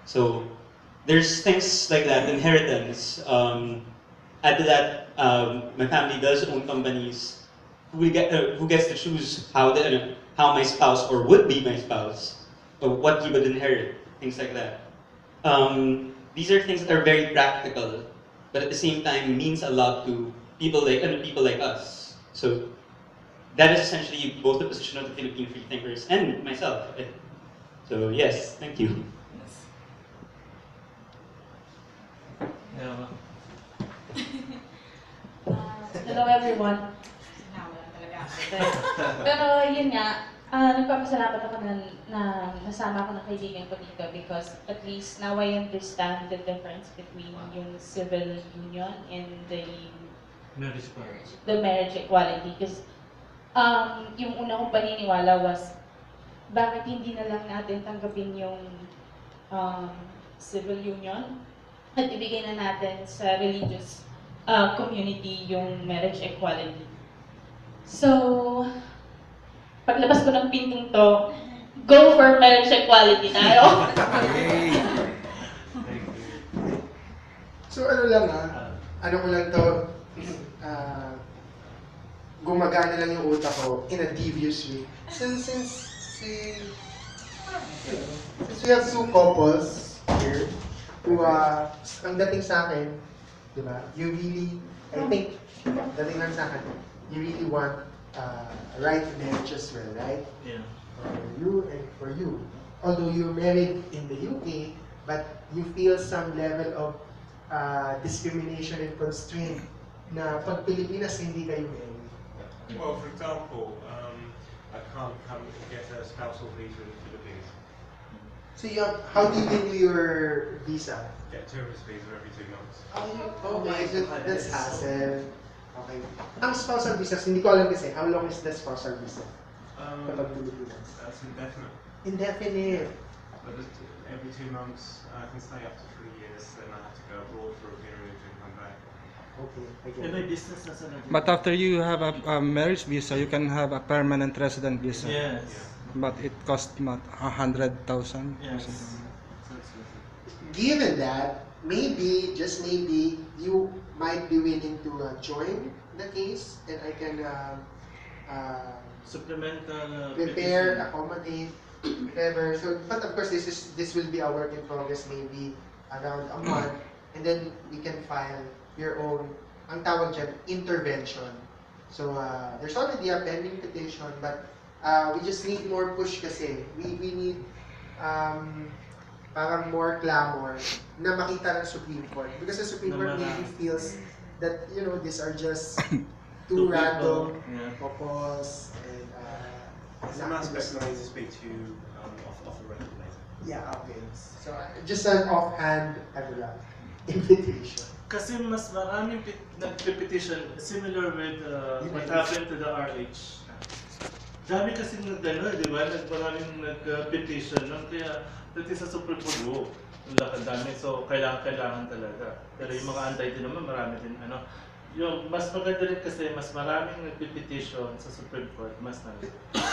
So there's things like that, inheritance. Add to that, my family does own companies. Who gets to choose how my spouse or would be my spouse, or what he would inherit, things like that. These are things that are very practical, but at the same time means a lot to people like us. So that is essentially both the position of the Philippine freethinkers and myself. So yes, thank you. Yeah. Hello everyone. Wala talaga ako. Pero yun nga, nagpapasalamat ako na nasama ako ng kaibigan ko dito because at least now I understand the difference between yung civil union and the marriage equality. Because yung una kong paniniwala was, bakit hindi na lang natin tanggapin yung civil union at ibigay na natin sa religious community yung marriage equality. So, paglabas ko ng pinting to, go for marriage equality tayo. So ano lang ano ko lang to, gumagana lang yung utak ko in a devious way. Since we have two couples here, who ang dating sa akin, di ba, you really, I think, dating lang sa akin, you really want right marriage as well, right? Yeah. For you and for you. Although you're married in the UK, but you feel some level of discrimination and constraint na pag Pilipinas hindi kayo married. Well, for example, I can't come and get a spousal visa in the Philippines. So how do you renew your visa? Get a tourist visa every 2 months. Okay, that's hassle. Okay. Ang spousal visa, hindi ko alam kasi, how long is the spousal visa? Kapag Pilipinas? That's indefinite. Indefinite. But every 2 months, I can stay up to 3 years, then I have to go abroad for a period and come back. Okay, I get May it. business na sila. But after you have a marriage visa, you can have a permanent resident visa. Yes. But it costs 100,000. Yes. Given that, maybe, just maybe, you might be willing to join the case and I can Supplemental prepare, accommodate, whatever. So, but of course, this will be a work in progress, maybe around a month, and then we can file your own, ang tawag dyan, intervention. So, there's already a pending petition, but we just need more push kasi. We need parang more clamor na makita ng Supreme Court. Because the Supreme Court maybe feels that, you know, these are just two random couples and Some aspects that I need to speak to you off the record later. yeah, okay. So, just an offhand invitation. Kasi mas maraming nagpe-petition similar with what happened to the RH. Dami kasi nag-ano, di ba? Maraming nag-petition nun, kaya dati sa Supreme Court, yung lakad dami. So, kailangan talaga. Pero yung mga anti din naman, marami din ano. Yung mas maganda rin kasi mas maraming nagpe-petition sa Supreme Court, mas na.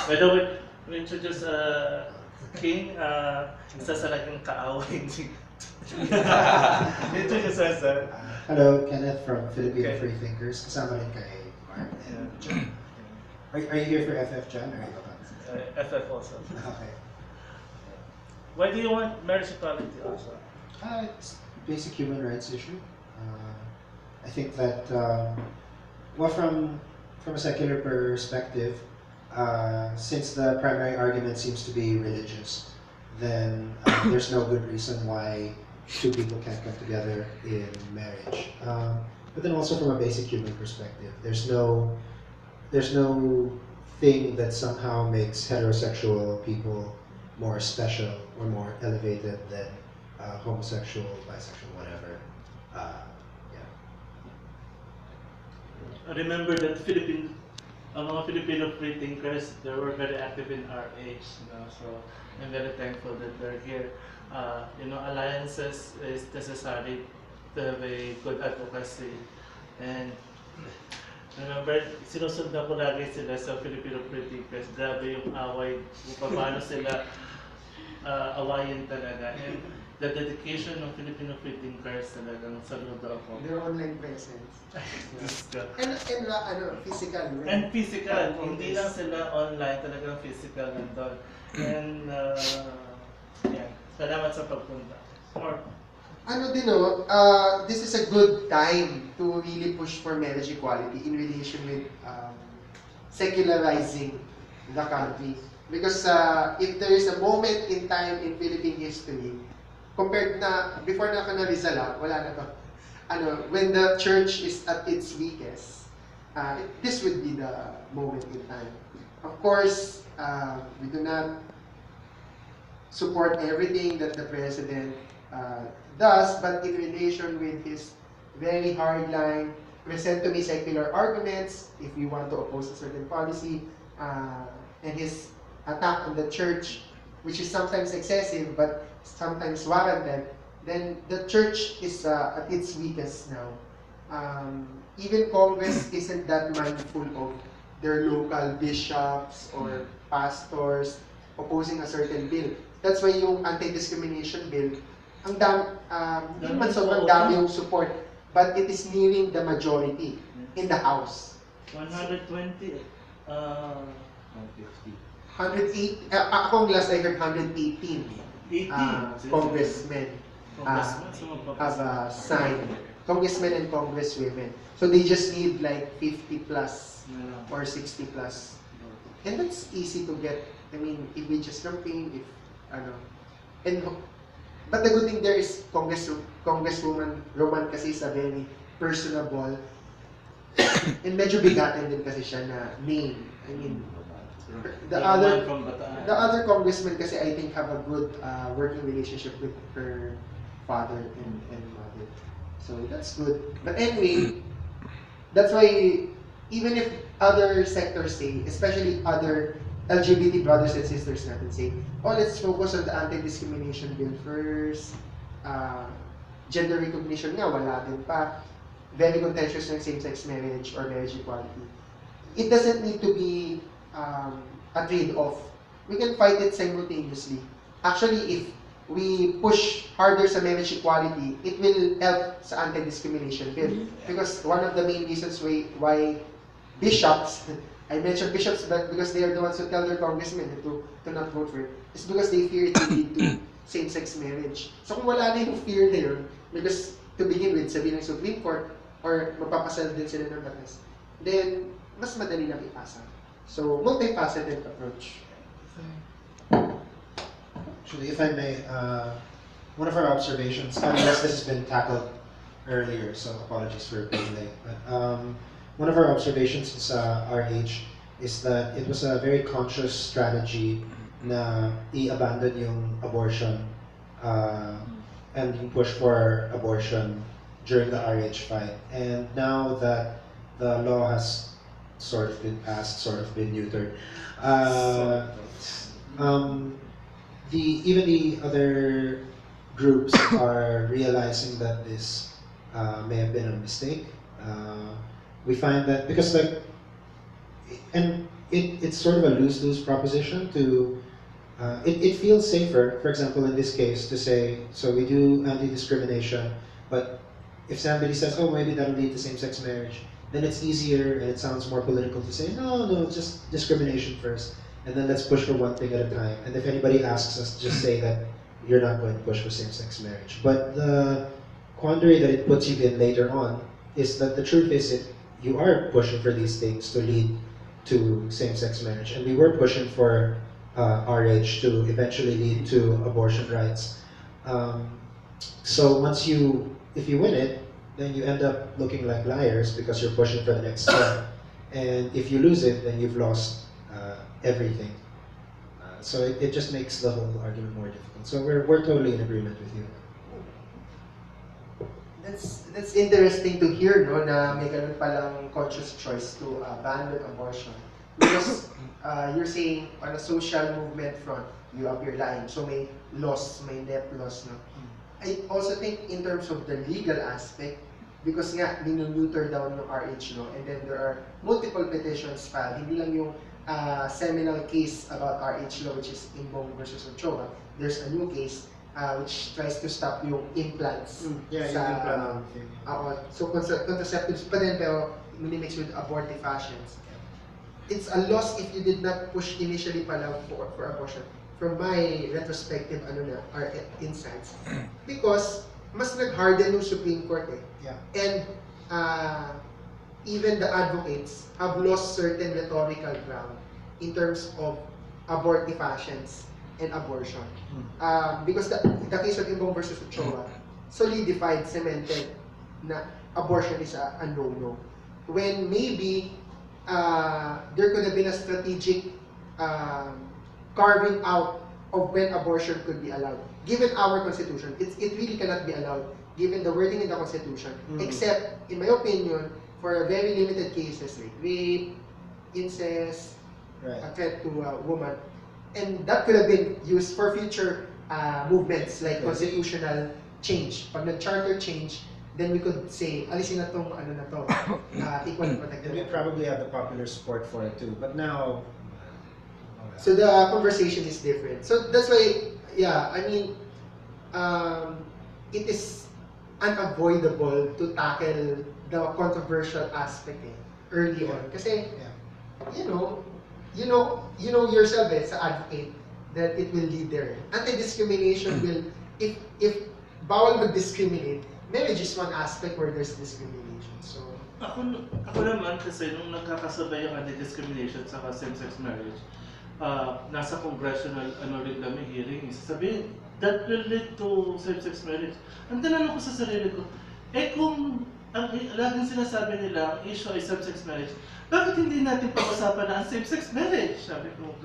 By the way, we introduce King, isa sa naging kaaway ni introduce us, sir. Hello, Kenneth from Philippine Freethinkers. Kasama rin kay Mark and John. Are you here for FF, John? Or FF also. Okay. Why do you want marriage equality also? It's a basic human rights issue. I think that, well, from a secular perspective, since the primary argument seems to be religious, then there's no good reason why two people can't come together in marriage. But then also from a basic human perspective, there's no thing that somehow makes heterosexual people more special or more elevated than homosexual, bisexual, whatever. I remember that mga Filipino freethinkers, they were very active in our age, you know, so I'm very thankful that they're here. You know, alliances is necessary to have a good advocacy. And remember, sinusundan ko lagi sila sa Filipino freethinkers. Grabe yung away, kung paano sila awayin talaga. And the dedication ng Filipino free thinkers talagang saludo ako. Their online presence. Diyos ko. And physical. Right? And physical, Oh, hindi yes. lang sila online, talagang physical nandun. And, yeah, salamat sa pagpunta. Or, This is a good time to really push for marriage equality in relation with secularizing the country. Because if there is a moment in time in Philippine history, compared na, before na ako na Rizala, wala na to. When the church is at its weakest, this would be the moment in time. Of course, we do not support everything that the president does, but in relation with his very hardline, present to me secular arguments, if we want to oppose a certain policy, and his attack on the church, which is sometimes excessive but sometimes warranted, then the church is at its weakest now. Even Congress isn't that mindful of their local bishops or pastors opposing a certain bill. That's why yung anti-discrimination bill, ang hindi man sobrang dami yung support, but it is nearing the majority in the House. 120, 108, akong last I heard 118 congressmen have signed, congressmen and congresswomen. So they just need like 50 plus or 60 plus. And that's easy to get. I mean, if we just campaign, but the good thing there is Congresswoman Roman kasi is a very personable and medyo bigatin din kasi siya na name. I mean, the other congressmen kasi I think have a good working relationship with her father and mother. So that's good. But anyway, that's why even if other sectors say, especially other LGBT brothers and sisters natin say, let's focus on the anti-discrimination bill first. Gender recognition nga, wala din pa. Very contentious ng same-sex marriage or marriage equality. It doesn't need to be a trade-off. We can fight it simultaneously. Actually, if we push harder sa marriage equality, it will help sa anti-discrimination bill. Because one of the main reasons why bishops, I mentioned bishops because they are the ones who tell their congressmen to not vote for it, is because they fear it will lead to same-sex marriage. So kung wala na yung fear na yun, because to begin with, sabi ng Supreme Court, or mapapasal din sila ng batas, then mas madali lang ipasa. So, multifaceted approach. Actually, if I may, one of our observations, unless this has been tackled earlier, so apologies for being late, but one of our observations sa RH is that it was a very conscious strategy na i-abandon yung abortion and yung push for abortion during the RH fight. And now that the law has sort of been passed, sort of been neutered, even the other groups are realizing that this may have been a mistake. We find that because it's sort of a lose-lose proposition to, it feels safer, for example, in this case, to say, so we do anti-discrimination, but if somebody says, maybe that'll lead to same-sex marriage, then it's easier and it sounds more political to say, no, just discrimination first, and then let's push for one thing at a time. And if anybody asks us, just say that you're not going to push for same-sex marriage. But the quandary that it puts you in later on is that the truth is you are pushing for these things to lead to same-sex marriage, and we were pushing for RH to eventually lead to abortion rights. So if you win it, then you end up looking like liars because you're pushing for the next step. And if you lose it, then you've lost everything. So it just makes the whole argument more difficult. So we're totally in agreement with you. That's interesting to hear, no, na may ganun palang conscious choice to abandon abortion. Because you're saying on a social movement front, you appear lying. So may loss, may net loss, no? I also think in terms of the legal aspect, because nga, ninoneuter down ng RH law, and then there are multiple petitions filed, hindi lang yung seminal case about RH law, which is Imbong versus Ochoa. There's a new case which tries to stop yung implants Yeah, sa, yung implant thing. so contraceptives pa din pero mixed with abortifacients. It's a loss if you did not push initially pala for abortion. From my retrospective insights, because mas nag-harden yung Supreme Court eh. Yeah. And even the advocates have lost certain rhetorical ground in terms of abortifacients and abortion. Because the case of Imbong versus Ochoa solidified, cemented na abortion is a no-no. When maybe there could have been a strategic carving out of when abortion could be allowed. Given our constitution, it really cannot be allowed given the wording in the constitution, except, in my opinion, for very limited cases like rape, incest, a threat to a woman. And that could have been used for future movements like constitutional change. Pag nag-charter change, then we could say, alisin na tong ano na to, equally protected. And we probably have the popular support for it too. But now, so the conversation is different. So that's why, yeah, I mean, it is unavoidable to tackle the controversial aspect early on. Kasi, you know yourself as an advocate that it will lead there. Anti-discrimination will, if bawal mag-discriminate, marriage is one aspect where there's discrimination. So, Ako naman kasi nung nagkakasabay yung anti-discrimination sa same-sex marriage, nasa congressional rin kami hearing, sasabihin, that will lead to same-sex marriage. Ang tinanong ko sa sarili ko, kung laging sinasabi nila, ang issue ay same-sex marriage, bakit hindi natin pag-usapan na ang same-sex marriage? Sabi ko,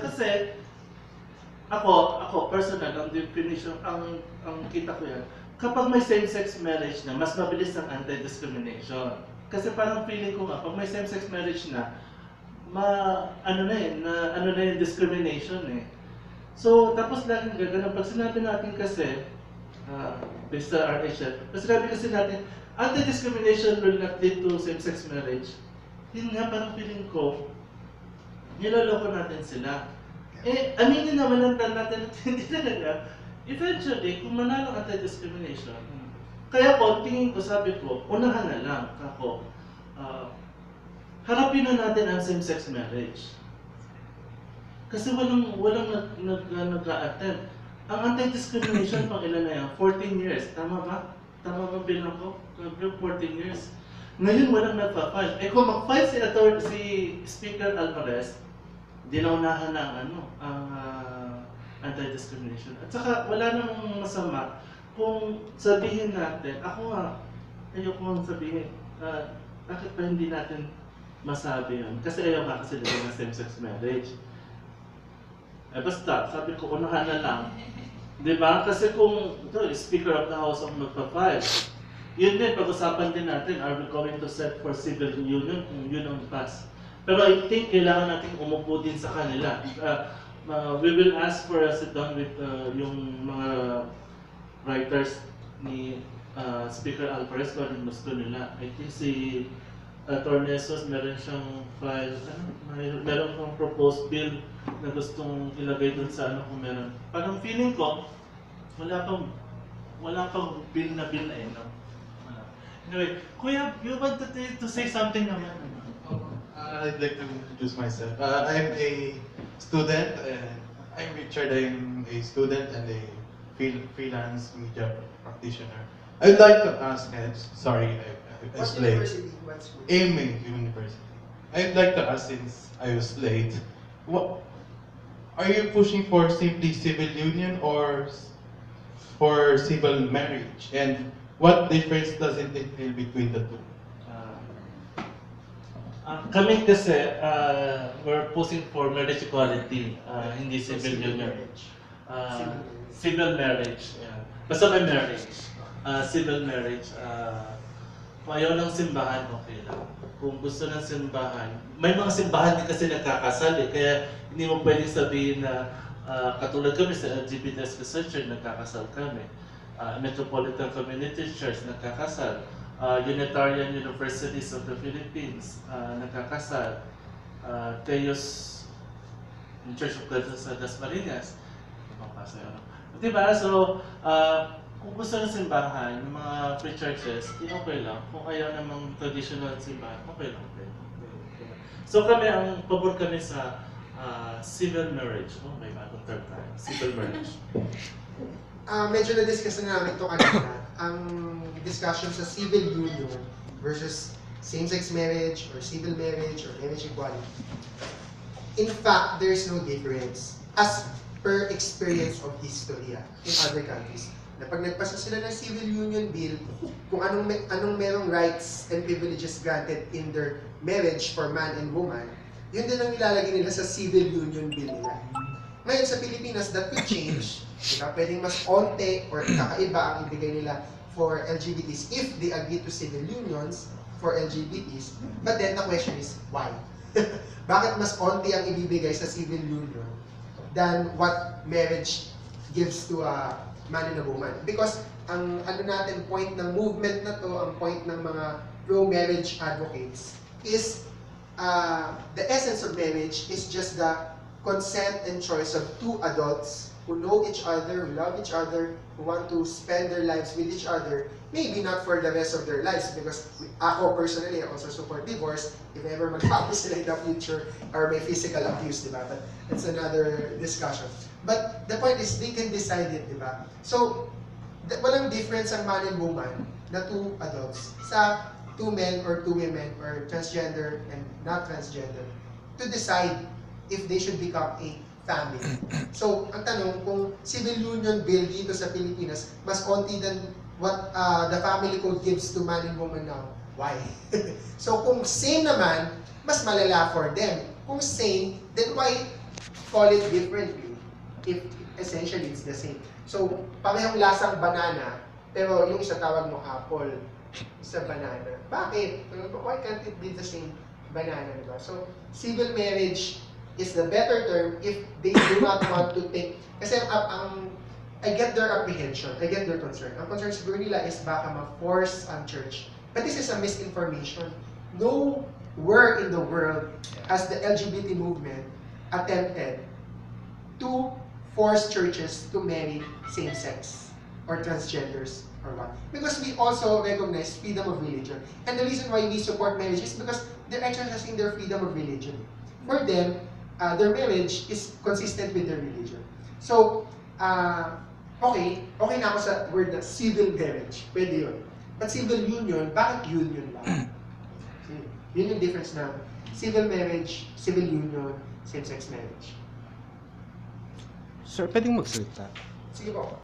kasi ako personal, ang definition, ang kita ko yan, kapag may same-sex marriage na, mas mabilis ang anti-discrimination. Kasi parang feeling ko nga, pag may same-sex marriage na, ano na yung discrimination eh. So, tapos laging gagawin. Pag sinabi natin kasi, based sa RHF, pag sinabi kasi natin, anti-discrimination will not lead to same-sex marriage. Yun nga, parang feeling ko, niloloko natin sila. Aminin naman natin at hindi talaga. Eventually, kung manalo anti-discrimination, kaya po, tingin ko, sabi ko, unahan na lang ako. Harapin na natin ang same-sex marriage. Kasi walang nag-a-attend. Ang anti-discrimination, pang ilan na yan? 14 years. Tama ba? Tama ba bilang ko? 14 years. Ngayon, walang nagpa-file. Kung mag-file si Speaker Alvarez, dinaunahan na ang anti-discrimination. At saka, wala namang masama kung sabihin natin, ako nga, ayoko nga sabihin, bakit pa hindi natin masabi yun? Kasi ayaw nga kasi nila ng same-sex marriage. Basta, sabi ko, unahan na lang. Diba? Kasi kung Speaker of the House ang magpa-file, yun din, pag-usapan din natin, are we going to set for civil union kung yun ang pass? Pero I think kailangan natin umupo din sa kanila. We will ask for a sit-down with yung mga writers ni Speaker Alvarez kung anong gusto nila. I think si Tornesos, meron siyang file, meron kang proposed bill na gustong ilagay dun sa kung meron. Parang feeling ko, wala pang bill na no? Anyway, Kuya, you wanted to say something naman? I'd like to introduce myself. I'm a student, and I'm Richard. I'm a student and a freelance media practitioner. I'd like to ask, sorry, I was what late. university? What school? AMA University. I'd like to ask, since I was late, what are you pushing for? Simply civil union or for civil marriage? And what difference does it entail between the two? Kami kasi, we're pushing for marriage equality, hindi civil union. Civil marriage. Yeah. Basta may marriage. Civil marriage. Kung ayaw ng simbahan, okay lang. Kung gusto ng simbahan, may mga simbahan din kasi nagkakasal kaya hindi mo pwedeng sabihin na katulad kami sa LGBTQ Church, nagkakasal kami. Metropolitan Community Church, nagkakasal. Unitarian Universities of the Philippines, nagkakasal. Teos Church of God sa Dasmariñas, Diba? So, kung gusto ng simbahan, ng mga free churches, okay lang. Kung ayaw namang traditional simbahan, okay lang. Okay. So kami, ang pabor kami sa civil marriage. Oh, may bagong term tayo. Civil marriage. Medyo na-discuss na namin ito kanina. Ang discussion sa civil union versus same-sex marriage or civil marriage or marriage equality. In fact, there's no difference as per experience of history in other countries. Na pag nagpasa sila ng civil union bill, kung anong merong rights and privileges granted in their marriage for man and woman, yun din ang ilalagay nila sa civil union bill nila. Ngayon sa Pilipinas, that could change. Diba? Pwedeng mas onte or kakaiba ang ibigay nila for LGBTs if they agree to civil unions for LGBTs. But then the question is, why? Bakit mas onte ang ibibigay sa civil union than what marriage gives to a man and a woman? Because ang point ng movement na to, ang point ng mga pro-marriage advocates is the essence of marriage is just the consent and choice of two adults who know each other, who love each other, who want to spend their lives with each other, maybe not for the rest of their lives, because ako personally, I also support divorce if ever magkakaroon sila in the future or may physical abuse, diba? But that's another discussion. But the point is, they can decide it, diba? So, walang difference ang man and woman na two adults sa two men or two women or transgender and not transgender to decide if they should become a family. So, ang tanong, kung civil union bill dito sa Pilipinas, mas konti than what the family code gives to man and woman now, why? So, kung same naman, mas malala for them. Kung same, then why call it differently? If essentially it's the same. So, parehong lasang banana, pero yung isa tawag mo apple sa banana. Bakit? Why can't it be the same banana, diba? So, civil marriage is the better term if they do not want to think. Kasi I get their apprehension, I get their concern. Ang concern siguro nila is baka ma-force ang church. But this is a misinformation. Nowhere in the world has the LGBT movement attempted to force churches to marry same-sex or transgenders or what. Because we also recognize freedom of religion. And the reason why we support marriage is because they're exercising their freedom of religion. For them, their marriage is consistent with their religion. So, okay na ako sa word na civil marriage. Pwede yun. But civil union, bakit union ba? Yun yung difference na civil marriage, civil union, same-sex marriage. Sir, pwedeng magsalita? Sige po.